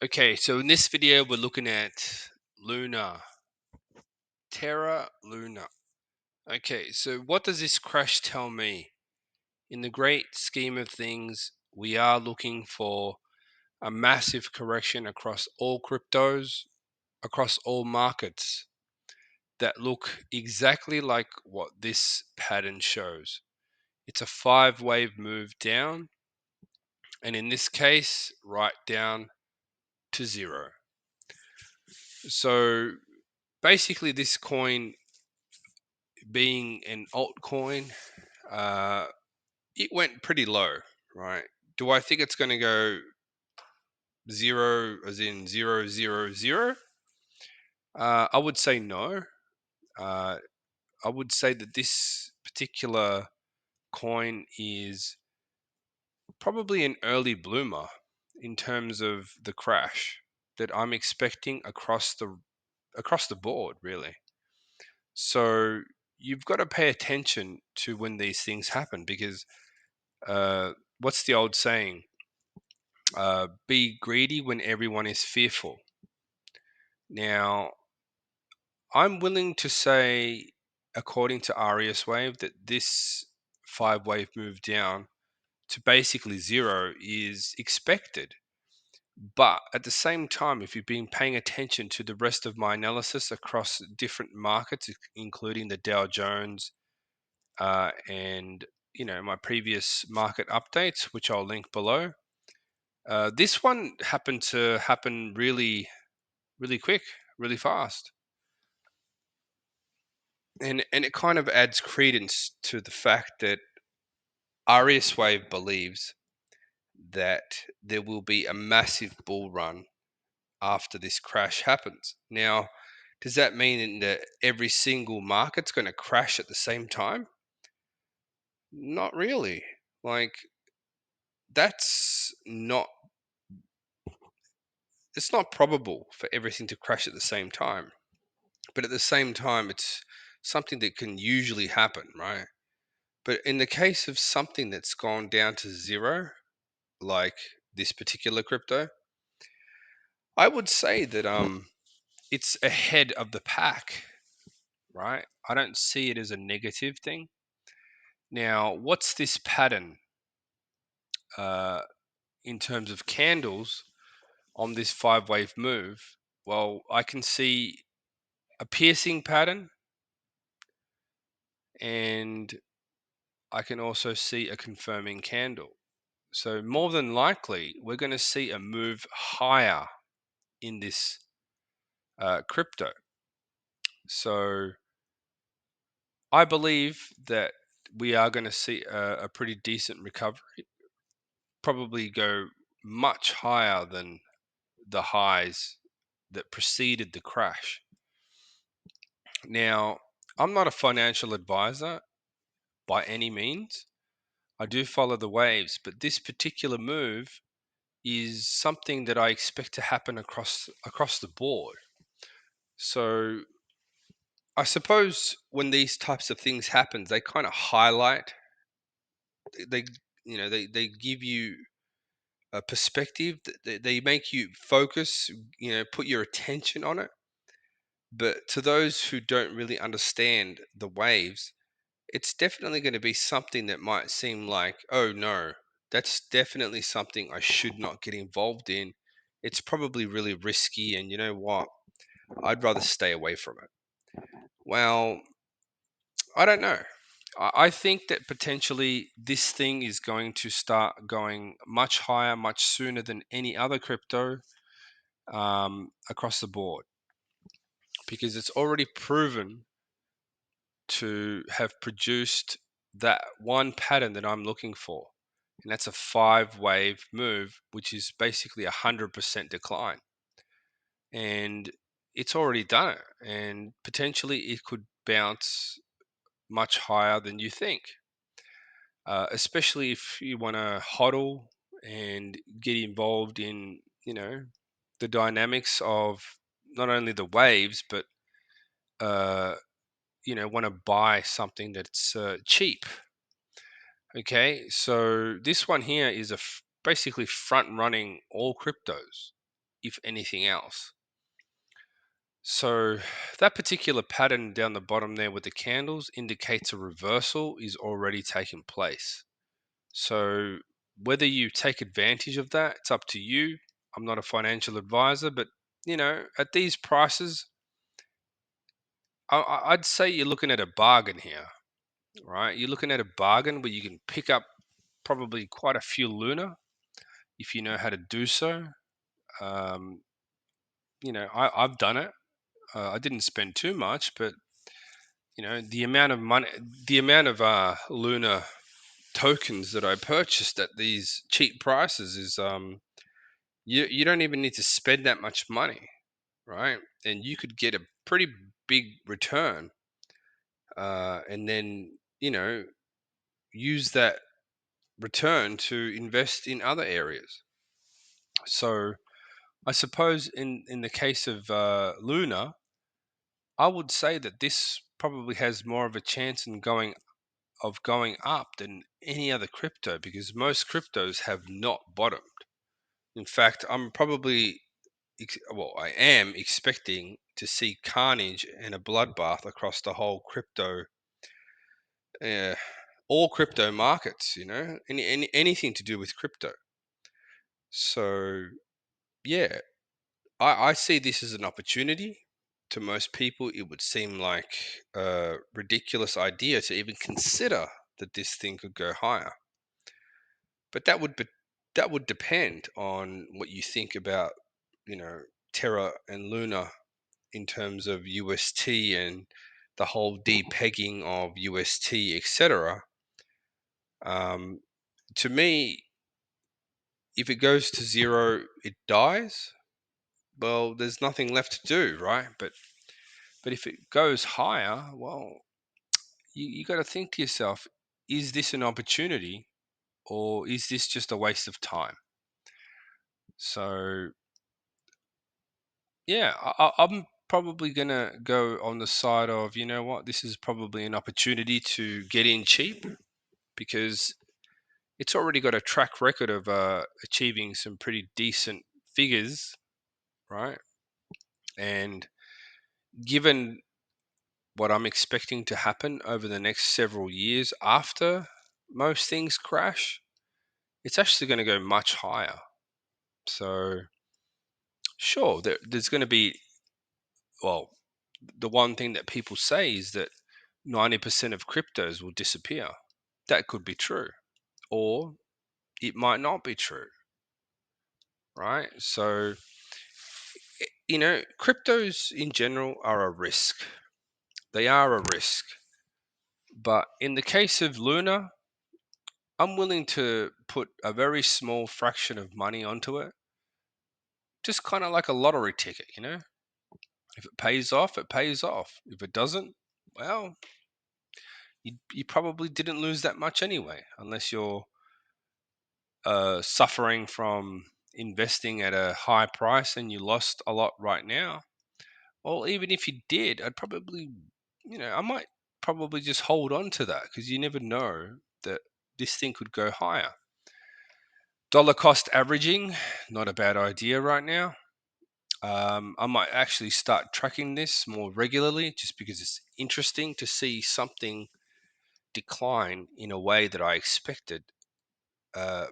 Okay, so in this video, we're looking at Luna, Terra Luna. Okay, so what does this crash tell me? In the great scheme of things, we are looking for a massive correction across all cryptos, across all markets that look exactly like what this pattern shows. It's a 5-wave move down, and in this case, right down to zero. So basically, this coin being an altcoin, uh, it went pretty low, right? Do I think it's going to go zero, as in 000? I would say no. Uh, I would say that this particular coin is probably an early bloomer in terms of the crash that I'm expecting across the board, really. So you've got to pay attention to when these things happen because what's the old saying? Be greedy when everyone is fearful. Now, I'm willing to say, according to Arias Wave, that this 5-wave move down to basically zero is expected. But at the same time, if you've been paying attention to the rest of my analysis across different markets, including the Dow Jones and my previous market updates, which I'll link below, this one happened to happen really, really quick, really fast, and it kind of adds credence to the fact that Arias Wave believes that there will be a massive bull run after this crash happens. Now, does that mean that every single market's going to crash at the same time? Not really. Like that's not it's not probable for everything to crash at the same time. But at the same time, it's something that can usually happen, right? But in the case of something that's gone down to zero, like this particular crypto, I would say that it's ahead of the pack, right? I don't see it as a negative thing. Now, what's this pattern uh, in terms of candles on this 5-wave move? Well, I can see a piercing pattern, and I can also see a confirming candle. So more than likely, we're going to see a move higher in this crypto. So I believe that we are going to see a pretty decent recovery, probably go much higher than the highs that preceded the crash. Now, I'm not a financial advisor by any means. I do follow the waves, but this particular move is something that I expect to happen across the board. So I suppose when these types of things happen, they kind of highlight, they they give you a perspective. They make you focus, put your attention on it. But to those who don't really understand the waves, it's definitely going to be something that might seem like, oh no, that's definitely something I should not get involved in. It's probably really risky, and you know what? I'd rather stay away from it. Well, I don't know. I think that potentially this thing is going to start going much higher, much sooner than any other crypto across the board because it's already proven to have produced that one pattern that I'm looking for. And that's a 5-wave move, which is basically 100% decline. And it's already done it. And potentially it could bounce much higher than you think, especially if you want to hodl and get involved in, the dynamics of not only the waves, but uh, want to buy something that's cheap. Okay, so this one here is basically front running all cryptos. if anything else. So that particular pattern down the bottom there with the candles indicates a reversal is already taking place. So whether you take advantage of that, it's up to you. I'm not a financial advisor, but at these prices, I'd say you're looking at a bargain here, right? You're looking at a bargain where you can pick up probably quite a few Luna if you know how to do so. Um, I've done it. I didn't spend too much, but the amount of money, the amount of Luna tokens that I purchased at these cheap prices is you don't even need to spend that much money, right? And you could get a pretty big return, and then use that return to invest in other areas. So I suppose in the case of Luna, I would say that this probably has more of a chance going up than any other crypto because most cryptos have not bottomed. In fact, I am expecting to see carnage and a bloodbath across the whole uh, all crypto markets. Anything to do with crypto. So yeah, I see this as an opportunity. To most people, it would seem like a ridiculous idea to even consider that this thing could go higher. But that would depend on what you think about, you know, Terra and Luna in terms of UST and the whole depegging of UST, etc. Um, to me, if it goes to zero, it dies. Well, there's nothing left to do, right? But if it goes higher, well, you got to think to yourself, is this an opportunity or is this just a waste of time? So yeah, I'm probably gonna go on the side of, you know what, this is probably an opportunity to get in cheap because it's already got a track record of achieving some pretty decent figures, right? And given what I'm expecting to happen over the next several years after most things crash, it's actually going to go much higher. So, sure, there's going to be, well, the one thing that people say is that 90% of cryptos will disappear. That could be true, or it might not be true, right? So, cryptos in general are a risk. They are a risk. But in the case of Luna, I'm willing to put a very small fraction of money onto it, just kind of like a lottery ticket, you know? If it pays off, it pays off. If it doesn't, well, you probably didn't lose that much anyway, unless you're suffering from investing at a high price and you lost a lot right now. Well, even if you did, I might probably just hold on to that because you never know that this thing could go higher. Dollar cost averaging, not a bad idea right now. I might actually start tracking this more regularly just because it's interesting to see something decline in a way that I expected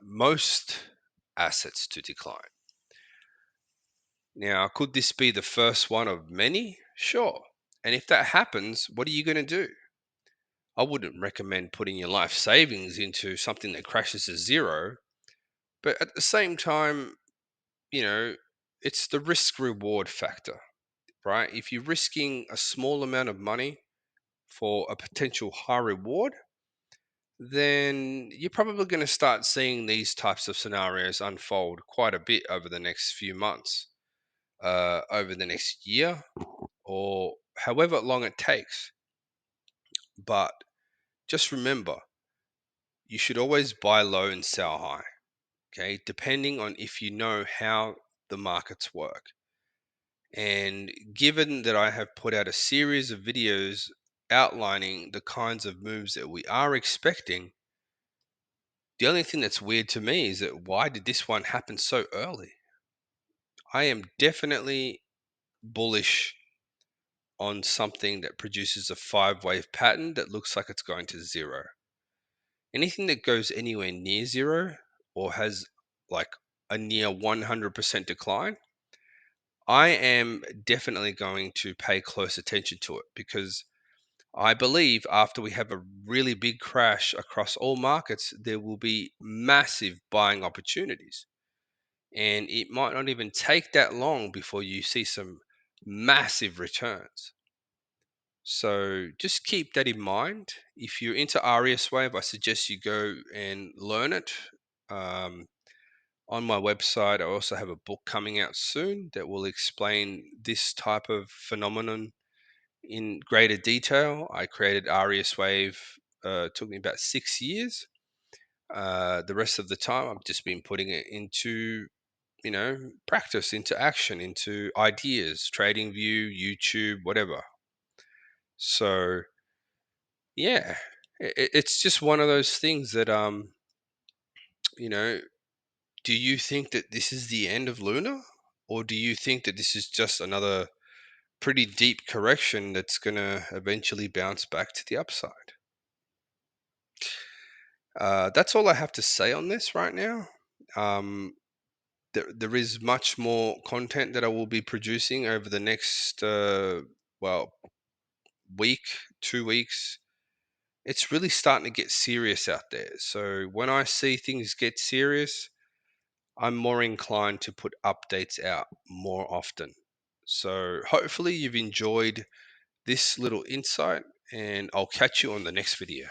most assets to decline. Now, could this be the first one of many? Sure. And if that happens, what are you going to do? I wouldn't recommend putting your life savings into something that crashes to zero. But at the same time, you know, it's the risk reward factor, right? If you're risking a small amount of money for a potential high reward, then you're probably going to start seeing these types of scenarios unfold quite a bit over the next few months, over the next year, or however long it takes. But just remember, you should always buy low and sell high, okay? Depending on if you know how the markets work. And given that I have put out a series of videos outlining the kinds of moves that we are expecting, the only thing that's weird to me is that why did this one happen so early? I am definitely bullish on something that produces a five-wave pattern that looks like it's going to zero. Anything that goes anywhere near zero or has like a near 100% decline, I am definitely going to pay close attention to it because I believe after we have a really big crash across all markets, there will be massive buying opportunities. And it might not even take that long before you see some massive returns. So just keep that in mind. If you're into RES Wave, I suggest you go and learn it. Um, on my website, I also have a book coming out soon that will explain this type of phenomenon in greater detail. I created RES Wave. It took me about 6 years. The rest of the time, I've just been putting it into practice, into action, into ideas, trading view, YouTube, whatever. So yeah, it's just one of those things that you know, do you think that this is the end of Luna, or do you think that this is just another pretty deep correction that's going to eventually bounce back to the upside? That's all I have to say on this right now. Um, there is much more content that I will be producing over the next, well, week, 2 weeks. It's really starting to get serious out there. So when I see things get serious, I'm more inclined to put updates out more often. So hopefully you've enjoyed this little insight, and I'll catch you on the next video.